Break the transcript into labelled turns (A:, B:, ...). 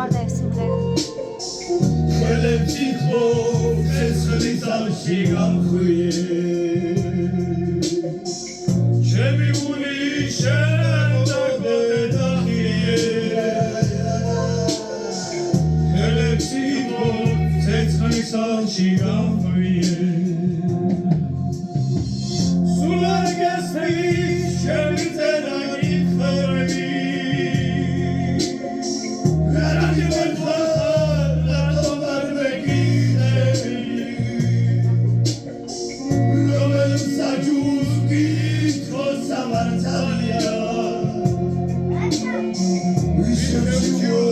A: მოყვარდა ეს სიმღერა.
B: ხელებში ხო ცეცხლის ალში გამხვიე ჩემი გული შენ დაგდახიე ხელებში ხო ცეცხლის ალში გამხვიე სულ არ გასწრის ჩემი წერა გიხმები Samartalia, we should